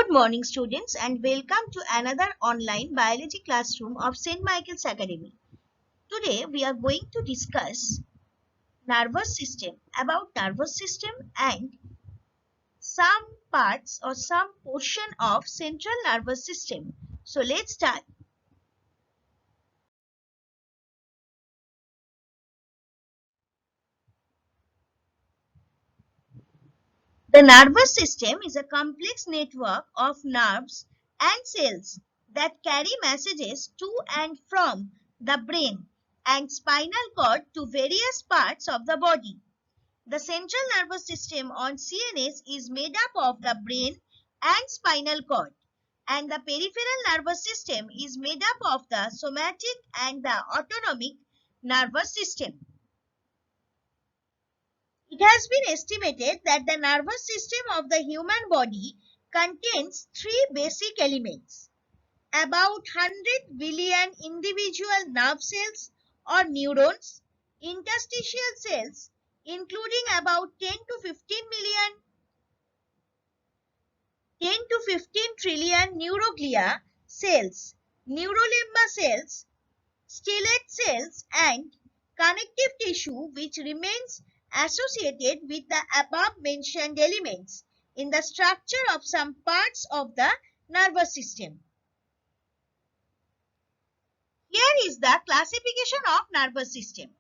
Good morning students and welcome to another online biology classroom of St. Michael's Academy. Today we are going to discuss nervous system, about nervous system and some parts or some portion of central nervous system. So let's start. The nervous system is a complex network of nerves and cells that carry messages to and from the brain and spinal cord to various parts of the body. The central nervous system on CNS is made up of the brain and spinal cord, and the peripheral nervous system is made up of the somatic and the autonomic nervous system. It has been estimated that the nervous system of the human body contains three basic elements. About 100 billion individual nerve cells or neurons, interstitial cells including about 10 to 15 trillion neuroglia cells, neurolemma cells, stellate cells and connective tissue which remains associated with the above mentioned elements in the structure of some parts of the nervous system. Here is the classification of nervous system.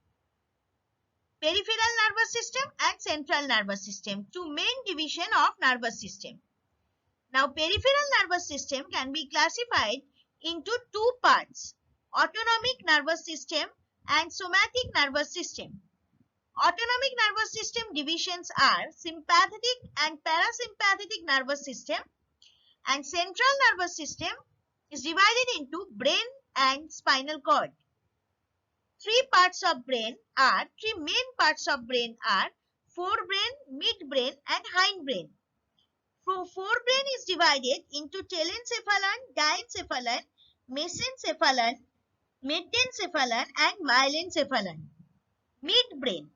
Peripheral nervous system and central nervous system, two main divisions of nervous system. Now, peripheral nervous system can be classified into two parts, autonomic nervous system and somatic nervous system. Autonomic nervous system divisions are sympathetic and parasympathetic nervous system, and central nervous system is divided into brain and spinal cord. Three main parts of brain are forebrain, midbrain and hindbrain. Forebrain is divided into telencephalon, diencephalon, mesencephalon, metencephalon and myelencephalon. Midbrain.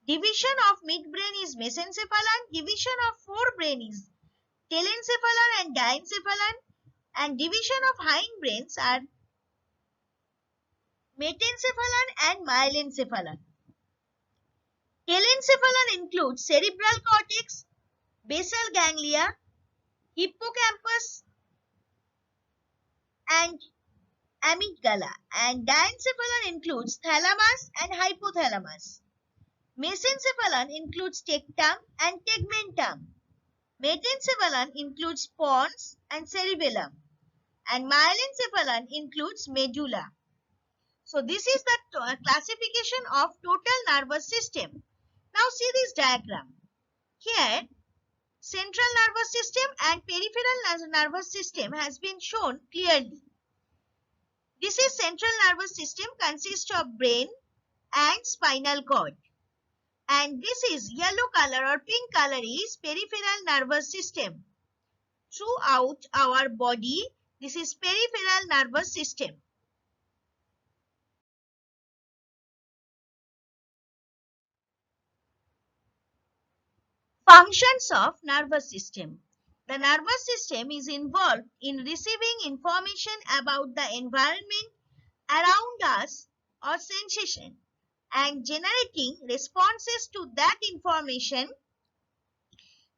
Division of midbrain is mesencephalon, division of forebrain is telencephalon and diencephalon, and division of hindbrains are metencephalon and myelencephalon. Telencephalon includes cerebral cortex, basal ganglia, hippocampus and amygdala, and diencephalon includes thalamus and hypothalamus. Mesencephalon includes tectum and tegmentum. Metencephalon includes pons and cerebellum, and myelencephalon includes medulla. So this is the classification of total nervous system. Now see this diagram. Here central nervous system and peripheral nervous system has been shown clearly. This is central nervous system, consists of brain and spinal cord. And this is yellow color or pink color is peripheral nervous system. Throughout our body, this is peripheral nervous system. Functions of nervous system. The nervous system is involved in receiving information about the environment around us or sensation and generating responses to that information,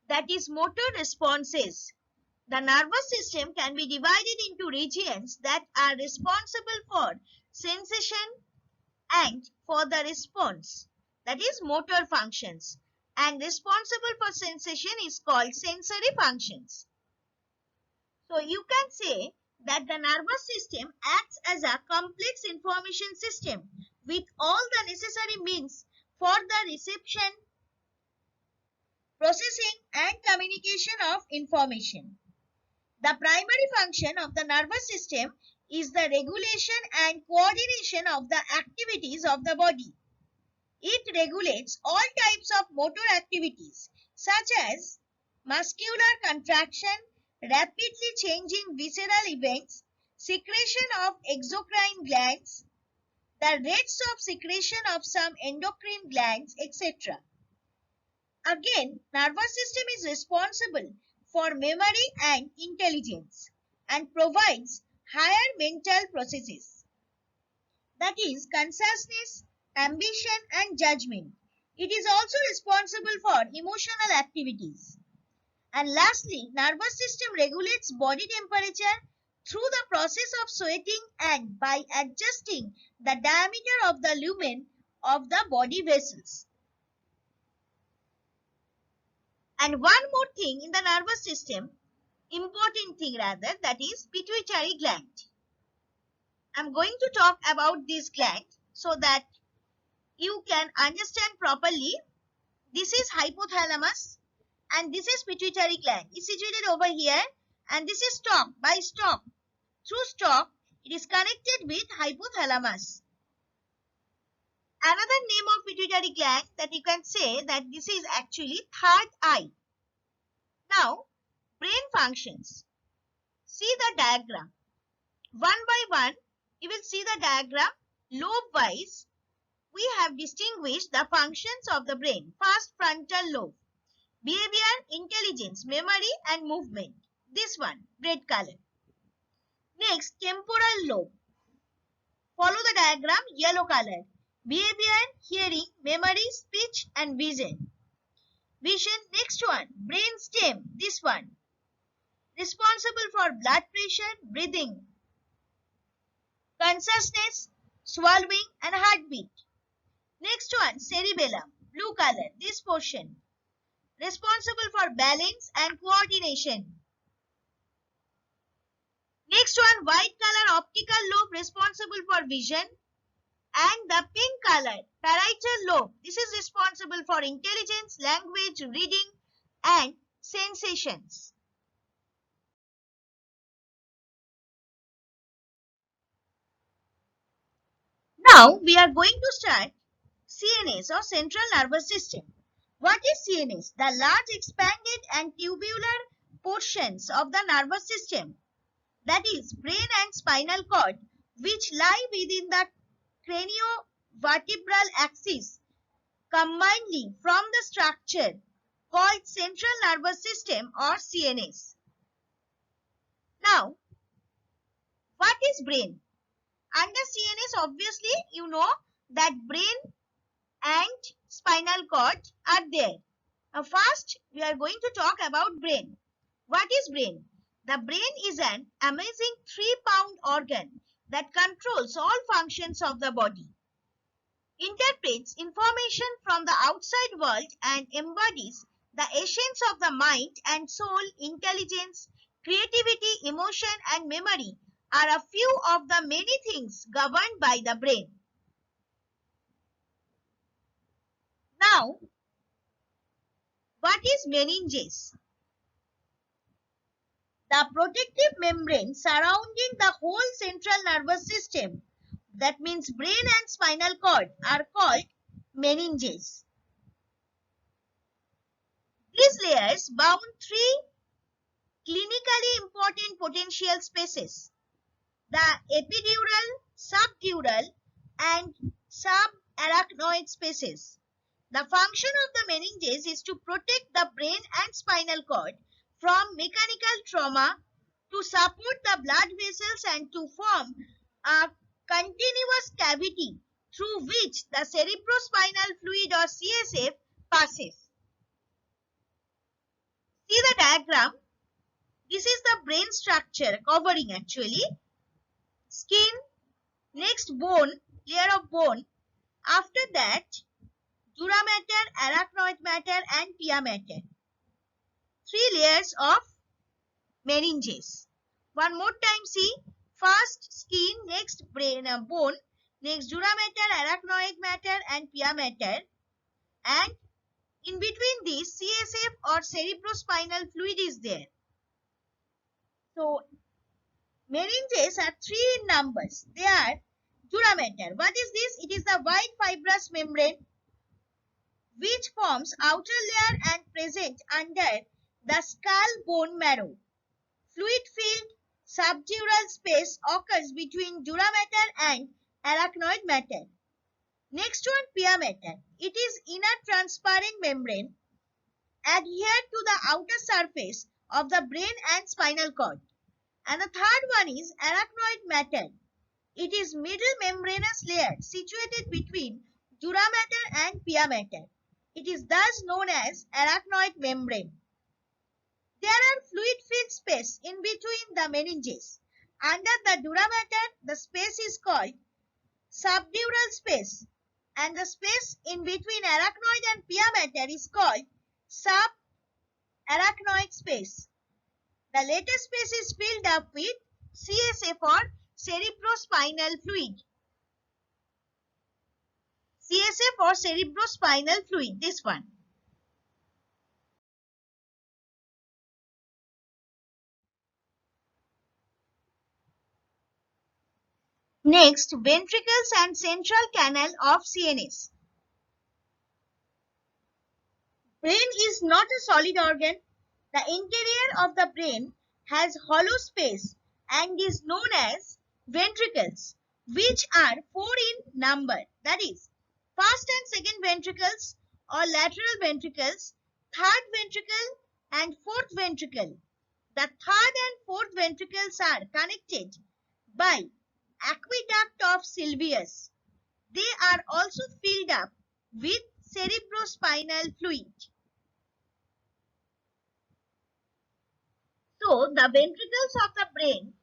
that is motor responses. The nervous system can be divided into regions that are responsible for sensation and for the response, that is motor functions, and responsible for sensation is called sensory functions. So you can say that the nervous system acts as a complex information system with all the necessary means for the reception, processing and communication of information. The primary function of the nervous system is the regulation and coordination of the activities of the body. It regulates all types of motor activities such as muscular contraction, rapidly changing visceral events, secretion of exocrine glands, the rates of secretion of some endocrine glands, etc. Again, nervous system is responsible for memory and intelligence and provides higher mental processes, that is consciousness, ambition and judgment. It is also responsible for emotional activities. And lastly, nervous system regulates body temperature through the process of sweating and by adjusting the diameter of the lumen of the body vessels. And one more thing in the nervous system, important thing rather, that is pituitary gland. I'm going to talk about this gland so that you can understand properly. This is hypothalamus and this is pituitary gland. It's situated over here and this is stalk. By stalk, through stalk, it is connected with hypothalamus. Another name of pituitary gland that you can say that this is actually third eye. Now, brain functions. See the diagram. One by one, you will see the diagram. Lobe-wise, we have distinguished the functions of the brain. First, frontal lobe. Behavior, intelligence, memory and movement. This one, red color. Next, temporal lobe. Follow the diagram, yellow color. Behavior, hearing, memory, speech and vision. Vision, next one, brain stem, this one. Responsible for blood pressure, breathing, consciousness, swallowing and heartbeat. Next one, cerebellum, blue color, this portion. Responsible for balance and coordination. Next one, white color, optical lobe, responsible for vision. And the pink color, parietal lobe, this is responsible for intelligence, language, reading and sensations. Now we are going to start CNS or Central Nervous System. What is CNS? The large expanded and tubular portions of the nervous system, that is brain and spinal cord, which lie within the craniovertebral axis, combinedly from the structure called Central Nervous System or CNS. Now, what is brain? Under CNS, obviously, you know that brain and spinal cord are there. Now, first, we are going to talk about brain. What is brain? The brain is an amazing 3-pound organ that controls all functions of the body, interprets information from the outside world and embodies the essence of the mind and soul. Intelligence, creativity, emotion and memory are a few of the many things governed by the brain. Now, what is meninges? The protective membrane surrounding the whole central nervous system, that means brain and spinal cord, are called meninges. These layers bound 3 clinically important potential spaces: the epidural, subdural and subarachnoid spaces. The function of the meninges is to protect the brain and spinal cord from mechanical trauma, to support the blood vessels and to form a continuous cavity through which the cerebrospinal fluid or CSF passes. See the diagram. This is the brain structure covering actually skin, next bone, layer of bone. After that, dura mater, arachnoid matter and pia mater. 3 layers of meninges. One more time, see. First skin, next brain, bone, next dura mater, arachnoid matter and pia mater. And in between these, CSF or cerebrospinal fluid is there. So, meninges are 3 in numbers. They are dura mater. What is this? It is the white fibrous membrane which forms outer layer and present under the skull bone marrow. Fluid filled subdural space occurs between dura mater and arachnoid matter. Next one, pia mater. It is inner transparent membrane adhered to the outer surface of the brain and spinal cord. And the third one is arachnoid matter. It is middle membranous layer situated between dura mater and pia mater. It is thus known as arachnoid membrane. There are fluid-filled space in between the meninges. Under the dura mater, the space is called subdural space, and the space in between arachnoid and pia mater is called subarachnoid space. The latter space is filled up with CSF or cerebrospinal fluid. CSF or cerebrospinal fluid, this one. Next, ventricles and central canal of CNS. Brain is not a solid organ. The interior of the brain has hollow space and is known as ventricles, which are 4 in number. That is, first and second ventricles or lateral ventricles, third ventricle and fourth ventricle. The third and fourth ventricles are connected by aqueduct of Sylvius. They are also filled up with cerebrospinal fluid. So, the ventricles of the brain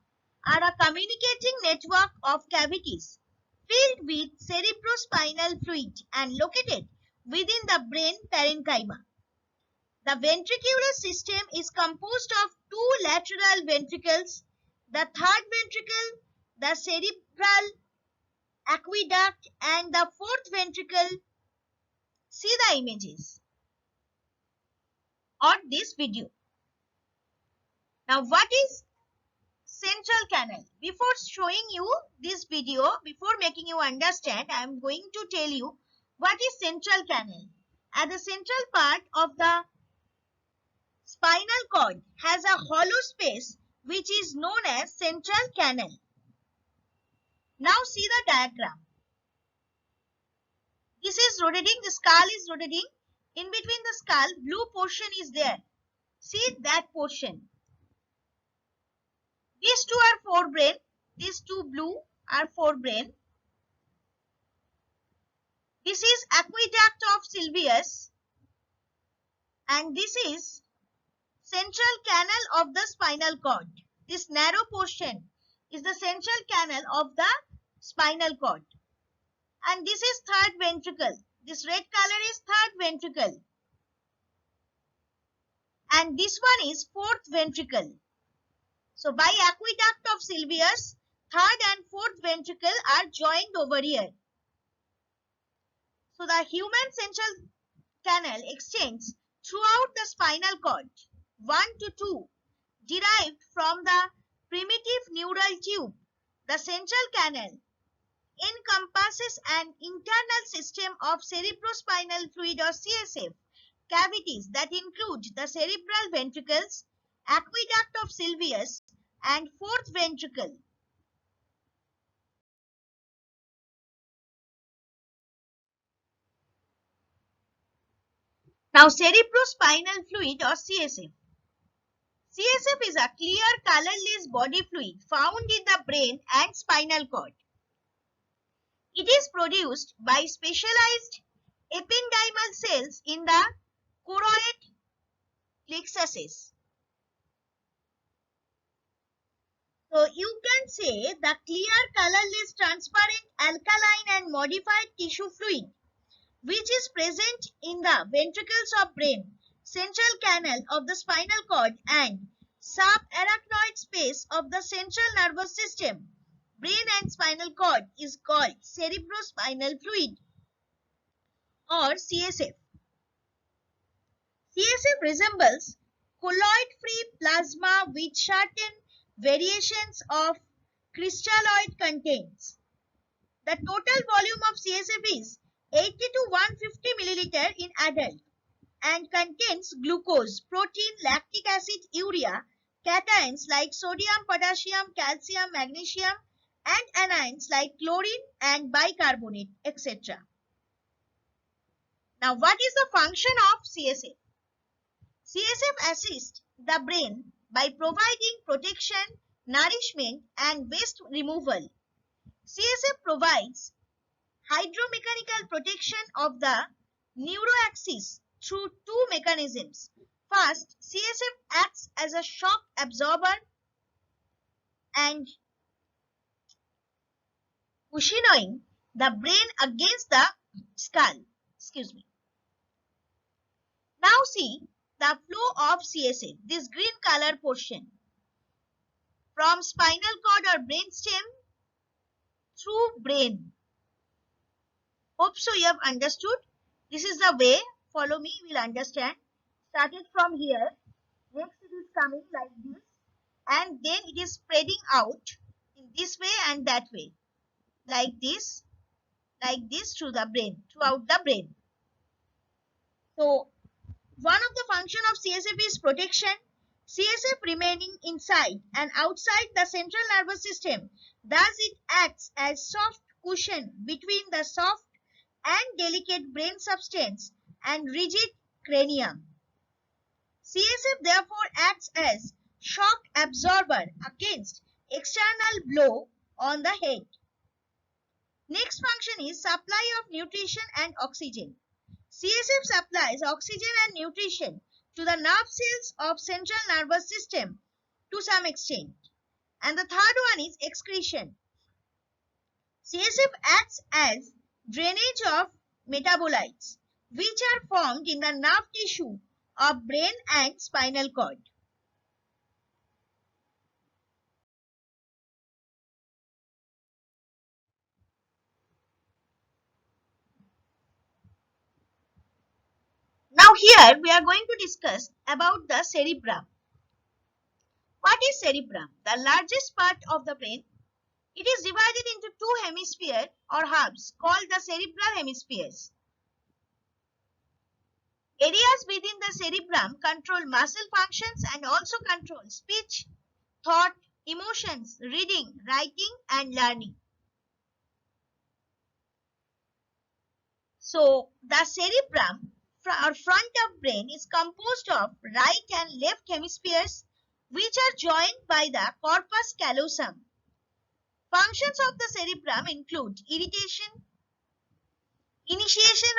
are a communicating network of cavities filled with cerebrospinal fluid and located within the brain parenchyma. The ventricular system is composed of 2 lateral ventricles, the third ventricle, the cerebral aqueduct, and the fourth ventricle. See the images on this video. Now, what is central canal? Before showing you this video, before making you understand, I am going to tell you what is central canal. At the central part of the spinal cord has a hollow space which is known as central canal. Now see the diagram. This is rotating, the skull is rotating. In between the skull, blue portion is there. See that portion. These two are forebrain. These two blue are forebrain. This is aqueduct of Sylvius. And this is central canal of the spinal cord. This narrow portion is the central canal of the spinal cord. And this is third ventricle. This red color is third ventricle. And this one is fourth ventricle. So by aqueduct of Sylvius, third and fourth ventricle are joined over here. So the human central canal extends throughout the spinal cord, 1 to 2, derived from the primitive neural tube. The central canal encompasses an internal system of cerebrospinal fluid or CSF cavities that include the cerebral ventricles, aqueduct of Sylvius, and fourth ventricle. Now, cerebrospinal fluid or CSF. CSF is a clear colorless body fluid found in the brain and spinal cord. It is produced by specialized ependymal cells in the choroid plexuses. So you can say the clear, colorless, transparent, alkaline and modified tissue fluid which is present in the ventricles of brain, central canal of the spinal cord and subarachnoid space of the central nervous system, brain and spinal cord is called cerebrospinal fluid or CSF. CSF resembles colloid-free plasma with certain variations of crystalloid contents. The total volume of CSF is 80 to 150 milliliter in adult and contains glucose, protein, lactic acid, urea, cations like sodium, potassium, calcium, magnesium, and anions like chlorine and bicarbonate, etc. Now, what is the function of CSF? CSF assists the brain by providing protection, nourishment, and waste removal. CSF provides hydromechanical protection of the neuroaxis through two mechanisms. First, CSF acts as a shock absorber and cushioning the brain against the skull. Excuse me. Now see the flow of CSF, this green color portion, from spinal cord or brainstem through brain. Hope so you have understood. This is the way. Follow me, you will understand. Started from here. Next it is coming like this. And then it is spreading out in this way and that way. Like this through the brain, throughout the brain. So, one of the function of CSF is protection. CSF remaining inside and outside the central nervous system. Thus, it acts as soft cushion between the soft and delicate brain substance and rigid cranium. CSF therefore acts as shock absorber against external blow on the head. Next function is supply of nutrition and oxygen. CSF supplies oxygen and nutrition to the nerve cells of central nervous system to some extent. And the third one is excretion. CSF acts as drainage of metabolites which are formed in the nerve tissue of brain and spinal cord. Now here we are going to discuss about the cerebrum. What is cerebrum? The largest part of the brain. It is divided into two hemispheres or hubs called the cerebral hemispheres. Areas within the cerebrum control muscle functions and also control speech, thought, emotions, reading, writing, and learning. So, the cerebrum or front of brain is composed of right and left hemispheres which are joined by the corpus callosum. Functions of the cerebrum include initiation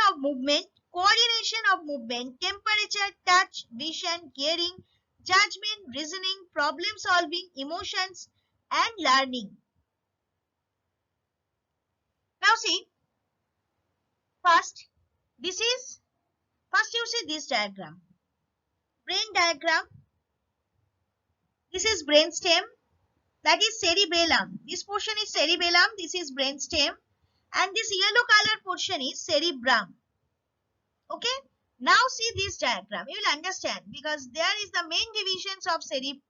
of movement, coordination of movement, temperature, touch, vision, hearing, judgment, reasoning, problem solving, emotions, and learning. Now see, first you see this diagram. Brain diagram. This is brainstem. That is cerebellum. This portion is cerebellum. This is brainstem. And this yellow color portion is cerebrum. Okay. Now see this diagram. You will understand because there is the main divisions of cerebrum.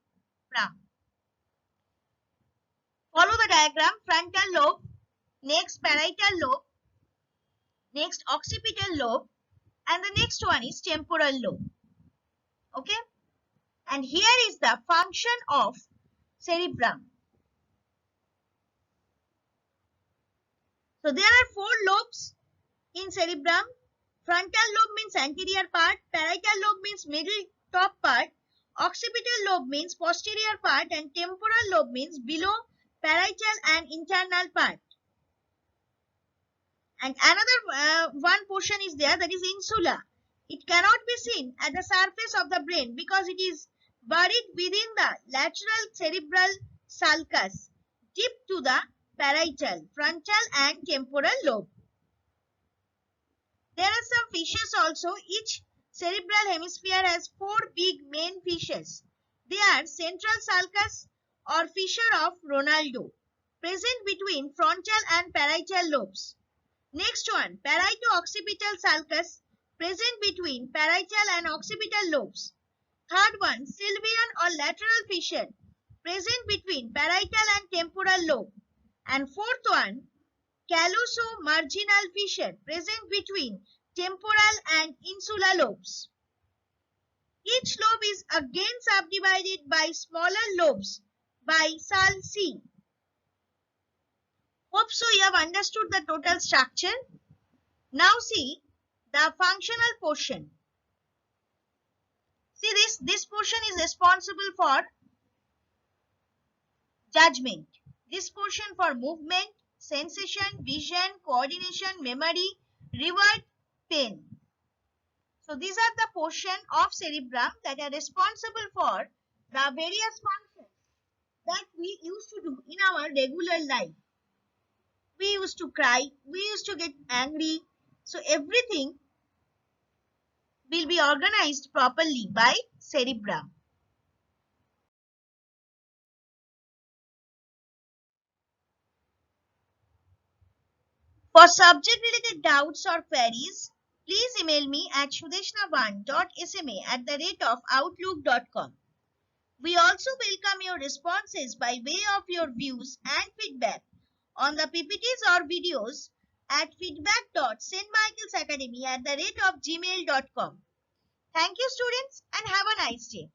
Follow the diagram. Frontal lobe. Next parietal lobe. Next occipital lobe. And the next one is temporal lobe. Okay. And here is the function of cerebrum. So there are four lobes in cerebrum. Frontal lobe means anterior part, parietal lobe means middle top part, occipital lobe means posterior part, and temporal lobe means below parietal and internal part. And another one portion is there, that is insula. It cannot be seen at the surface of the brain because it is buried within the lateral cerebral sulcus, deep to the parietal, frontal and temporal lobe. There are some fissures also. Each cerebral hemisphere has four big main fissures. They are central sulcus or fissure of Ronaldo, present between frontal and parietal lobes. Next one, parieto-occipital sulcus, present between parietal and occipital lobes. Third one, sylvian or lateral fissure, present between parietal and temporal lobe. And fourth one, calloso-marginal fissure, present between temporal and insular lobes. Each lobe is again subdivided by smaller lobes by sulci. Hope so you have understood the total structure. Now see the functional portion. See this, this portion is responsible for judgment. This portion for movement, sensation, vision, coordination, memory, reward, pain. So these are the portion of cerebrum that are responsible for the various functions that we used to do in our regular life. We used to cry, we used to get angry. So everything will be organized properly by cerebrum. For subject-related doubts or queries, please email me at shudeshna1.sma@outlook.com. We also welcome your responses by way of your views and feedback on the PPTs or videos at feedback.stmichaelsacademy@gmail.com. Thank you, students, and have a nice day.